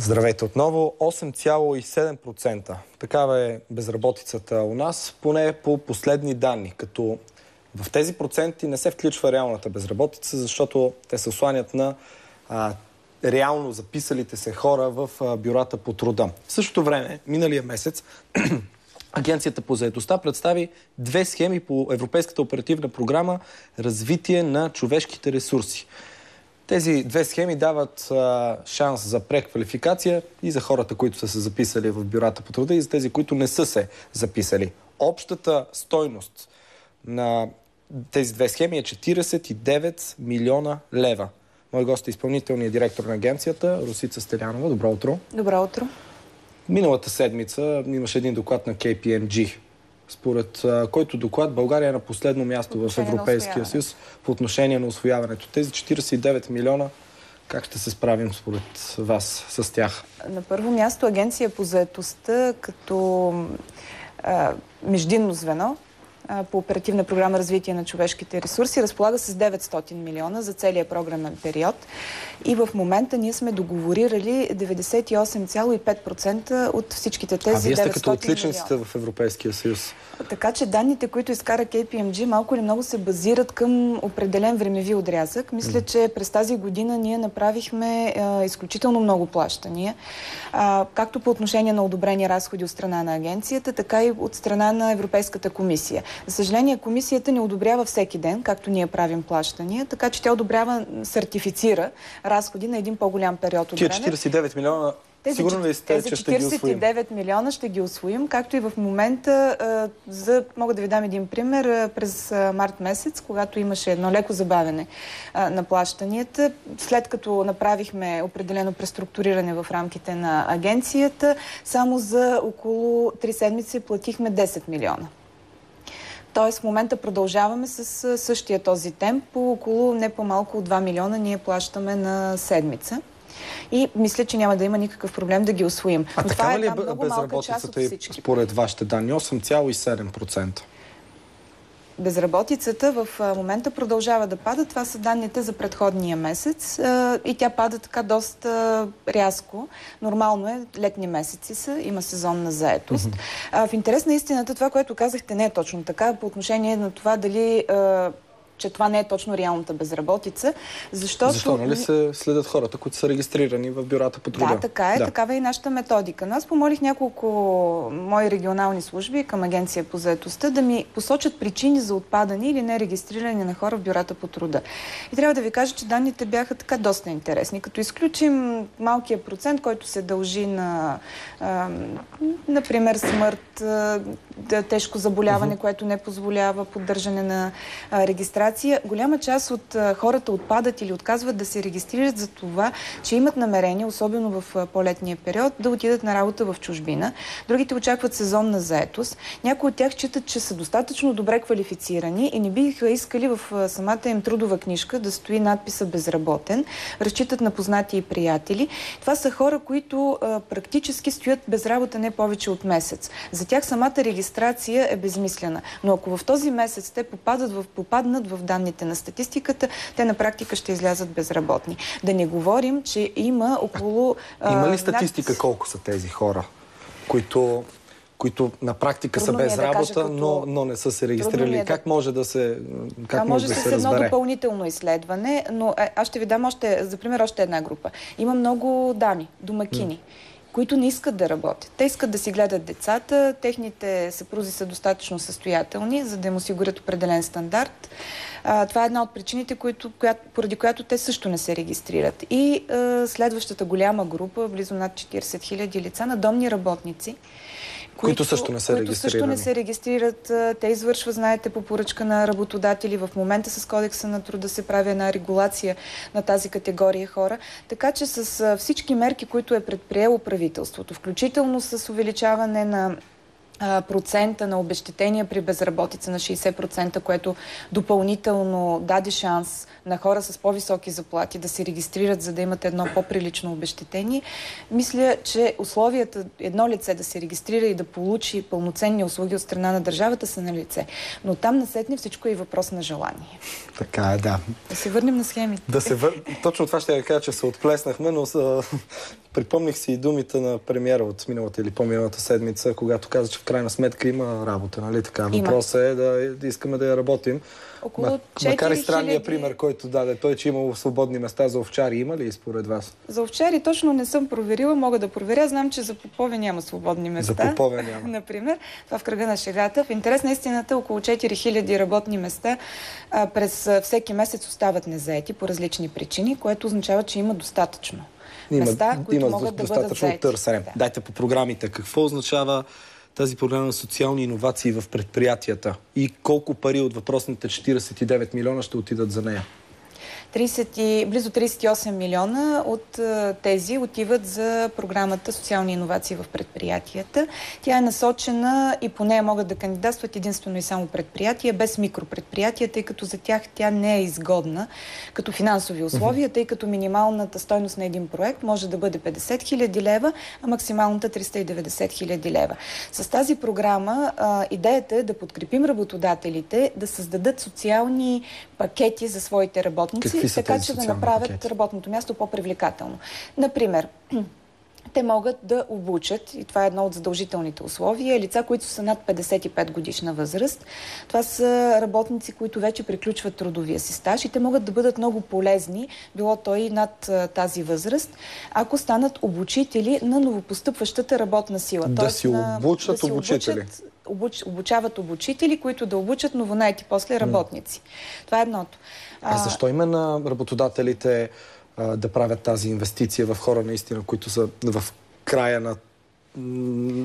Здравейте отново. 8,7%. Такава е безработицата у нас, поне по последни данни, като в тези проценти не се включва реалната безработица, защото те се осланят на реално записалите се хора в бюрата по труда. В същото време, миналия месец, Агенцията по заетостта представи две схеми по Европейската оперативна програма Развитие на човешките ресурси. Тези две схеми дават шанс за преквалификация и за хората, които са се записали в бюрата по труда, и за тези, които не са се записали. Общата стойност на тези две схеми е 49 милиона лева. Мой гост е изпълнителният директор на агенцията Росица Стелянова. Добро утро. Добро утро. Миналата седмица имаше един доклад на KPMG, според който доклад България е на последно място в Европейския съюз по отношение на усвояването. Тези 49 милиона, как ще се справим според вас с тях? На първо място Агенция по заетостта като междинно звено по оперативна програма Развитие на човешките ресурси разполага с 900 милиона за целия програмен период. И в момента ние сме договорирали 98,5% от всичките тези 900 милиона. А вие сте като отличниците в Европейския съюз. Така че данните, които изкара KPMG, малко или много се базират към определен времеви отрязък. Мисля, че през тази година ние направихме изключително много плащания. Както по отношение на одобрени разходи от страна на агенцията, така и от страна на Европейската комисия. За съжаление, комисията не одобрява всеки ден, както ние правим плащания, така че тя одобрява, сертифицира разходи на един по-голям период от време. Тия 49 милиона, сигурно ли сте, че ще ги усвоим? Тези 49 милиона ще ги усвоим, както и в момента, мога да ви дам един пример, през март месец, когато имаше едно леко забавяне на плащанията, след като направихме определено преструктуриране в рамките на агенцията, само за около 3 седмици платихме 10 милиона. Тоест в момента продължаваме с същия този темп, по около не по-малко от 2 милиона ние плащаме на седмица. И мисля, че няма да има никакъв проблем да ги усвоим. А но такава ли е безработицата и според вашите данни? 8,7%. Безработицата в момента продължава да пада. Това са данните за предходния месец и тя пада така доста рязко. Нормално е, летни месеци са, има сезонна заетост. В интерес на истината, това, което казахте, не е точно така по отношение на това дали че това не е точно реалната безработица, защото... Защо? Нали се следят хората, които са регистрирани в бюрата по труда? Да, така е. Да. Такава е и нашата методика. Но аз помолих няколко мои регионални служби към Агенция по заетостта да ми посочат причини за отпадане или нерегистриране на хора в бюрата по труда. И трябва да ви кажа, че данните бяха така доста интересни. Като изключим малкия процент, който се дължи на, например, смърт, тежко заболяване, което не позволява поддържане на регистрация. Голяма част от хората отпадат или отказват да се регистрират за това, че имат намерение, особено в по-летния период, да отидат на работа в чужбина. Другите очакват сезонна заетост. Някои от тях считат, че са достатъчно добре квалифицирани и не биха искали в самата им трудова книжка да стои надписа безработен. Разчитат на познати и приятели. Това са хора, които практически стоят без работа не повече от месец. За тях самата регистрация е безмислена. Но ако в този месец те попаднат в данните на статистиката, те на практика ще излязат безработни. Да не говорим, че има около... Има ли статистика колко са тези хора, които на практика са без работа, но не са се регистрирали? Как може да се разбере? Може да се едно допълнително изследване, но аз ще ви дам за пример още една група. Има много дами, домакини, които не искат да работят. Те искат да си гледат децата, техните съпрузи са достатъчно състоятелни, за да им осигурят определен стандарт. Това е една от причините, поради която те също не се регистрират. И следващата голяма група, близо над 40 хиляди лица, надомни работници, които също не се регистрират. Те извършват, знаете, по поръчка на работодатели. В момента с Кодекса на труда се прави една регулация на тази категория хора. Така че с всички мерки, които е предприело правителството, включително с увеличаване на процента на обезщетения при безработица на 60%, което допълнително даде шанс на хора с по-високи заплати да се регистрират, за да имат едно по-прилично обезщетение. Мисля, че условията едно лице да се регистрира и да получи пълноценни услуги от страна на държавата са на лице. Но там насетне всичко е въпрос на желание. Така е, да. Да се върнем на схемите. Точно това ще я кажа, че се отплеснахме, но припомних си и думите на премиера от миналата или по-миналата седмица, когато каза, че в крайна сметка има работа, нали така? Въпросът е да искаме да я работим. Макар и странния пример, който даде той, че имало свободни места за овчари, има ли според вас? За овчари точно не съм проверила, мога да проверя. Знам, че за попове няма свободни места. За попове няма. Например, това в кръга на шегата. В интерес на истината около 4000 работни места през всеки месец остават незаети по различни причини, което означава, че има достатъчно места, които могат да бъдат заети. Търсене. Да. Дайте по програмите. Какво означава тази програма на социални иновации в предприятията и колко пари от въпросните 49 милиона ще отидат за нея? Близо 38 милиона от тези отиват за програмата социални иновации в предприятията. Тя е насочена и по нея могат да кандидатстват единствено и само предприятия, без микропредприятия, тъй като за тях тя не е изгодна като финансови условия, тъй като минималната стойност на един проект може да бъде 50 хиляди лева, а максималната 390 хиляди лева. С тази програма идеята е да подкрепим работодателите да създадат социални пакети за своите работници, така че да направят работното място по-привлекателно. Например, те могат да обучат, и това е едно от задължителните условия, лица, които са над 55 годишна възраст. Това са работници, които вече приключват трудовия си стаж и те могат да бъдат много полезни, било той и над тази възраст, ако станат обучители на новопостъпващата работна сила. Да си обучат обучители. Обучават обучители, които да обучат новонаети после работници. Това е едното. А защо има на работодателите да правят тази инвестиция в хора наистина, които са в края на...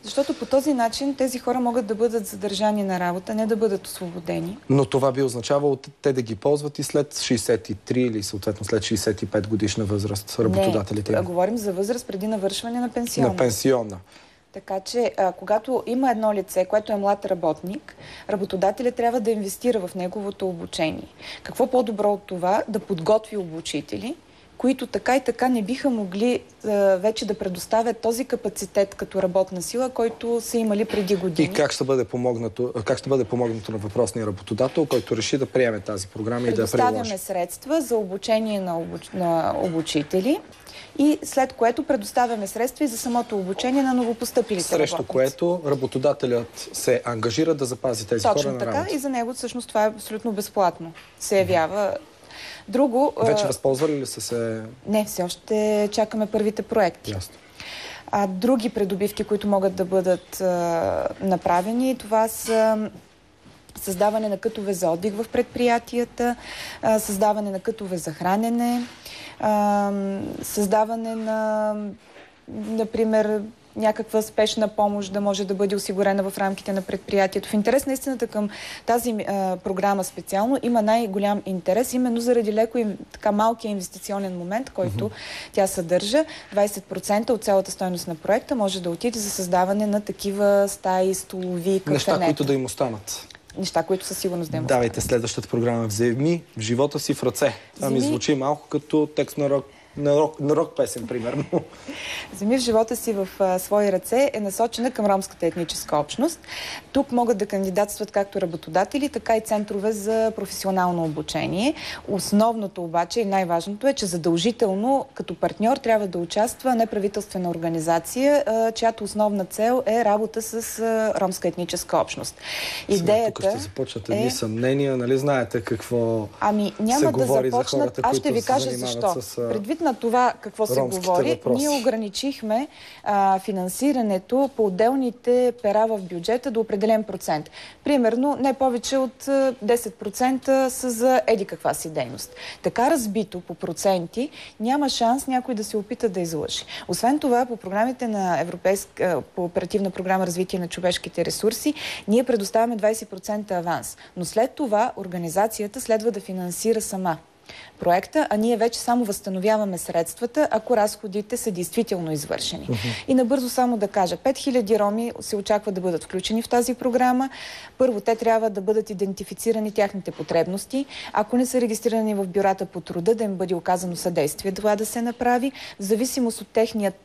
Защото по този начин тези хора могат да бъдат задържани на работа, не да бъдат освободени. Но това би означавало те да ги ползват и след 63 или съответно след 65 годишна възраст работодателите. Не, говорим за възраст преди навършване на пенсионна. На пенсионна. Така че, когато има едно лице, което е млад работник, работодателят трябва да инвестира в неговото обучение. Какво по-добро от това да подготви обучители, които така и така не биха могли вече да предоставят този капацитет като работна сила, който са имали преди години. И как ще бъде помогнато на въпросния работодател, който реши да приеме тази програма и да я приложи? Предоставяме средства за обучение на обучители и след което предоставяме средства и за самото обучение на новопостъпилите работници. Срещу което работодателят се ангажира да запази тези хора на работа. Точно така, и за него всъщност това е абсолютно безплатно. Се явява. Друго... Вече възползвали ли са се... Не, все още чакаме първите проекти. Ясно. Други придобивки, които могат да бъдат направени, това са създаване на кътове за отдих в предприятията, създаване на кътове за хранене, създаване на, например, някаква спешна помощ да може да бъде осигурена в рамките на предприятието. В интерес на истината към тази програма специално има най-голям интерес, именно заради леко и така малкия инвестиционен момент, който тя съдържа. 20% от цялата стойност на проекта може да отиде за създаване на такива стаи, столови, кафенета. Неща, които да им останат. Неща, които със сигурност да им останат. Давайте следващата програма. Вземи живота си в ръце. Това ми звучи малко като текст на рок песен, примерно. Вземи в живота си в свои ръце е насочена към ромската етническа общност. Тук могат да кандидатстват както работодатели, така и центрове за професионално обучение. Основното обаче и най-важното е, че задължително като партньор трябва да участва неправителствена организация, чиято основна цел е работа с ромска етническа общност. Идеята тук ще започнат едни съмнения, нали знаете какво няма се говори за хората, аз ще ви кажа защо. Предвид на това какво се говори, въпроси. ние ограничихме финансирането по отделните пера в бюджета до определен процент. Примерно, не повече от 10% са за еди каква си дейност. Така разбито по проценти, няма шанс някой да се опита да излъжи. Освен това, по програмите на по оперативна програма развитие на човешките ресурси, ние предоставяме 20% аванс. Но след това организацията следва да финансира сама. проекта, а ние вече само възстановяваме средствата, ако разходите са действително извършени. И набързо само да кажа, 5000 роми се очаква да бъдат включени в тази програма. Първо, те трябва да бъдат идентифицирани тяхните потребности. Ако не са регистрирани в бюрата по труда, да им бъде оказано съдействие това да се направи. В зависимост от техният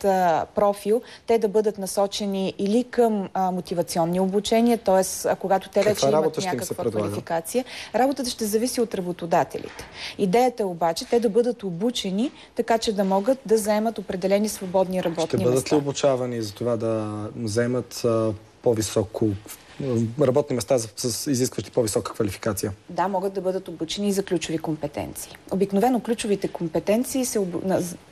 профил, те да бъдат насочени или към мотивационни обучения, т.е. когато те вече имат някаква квалификация. Работата ще зависи от работодателите. Идеята е обаче те да бъдат обучени, така че да могат да заемат определени свободни работни места. Ще бъдат ли обучавани за това да заемат по-високо работни места, изискващи по-висока квалификация? Да, могат да бъдат обучени и за ключови компетенции. Обикновено ключовите компетенции,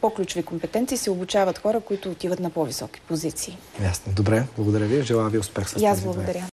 по-ключови компетенции се обучават хора, които отиват на по-високи позиции. Ясно. Добре, благодаря ви. Желая ви успех с тези. И аз благодаря.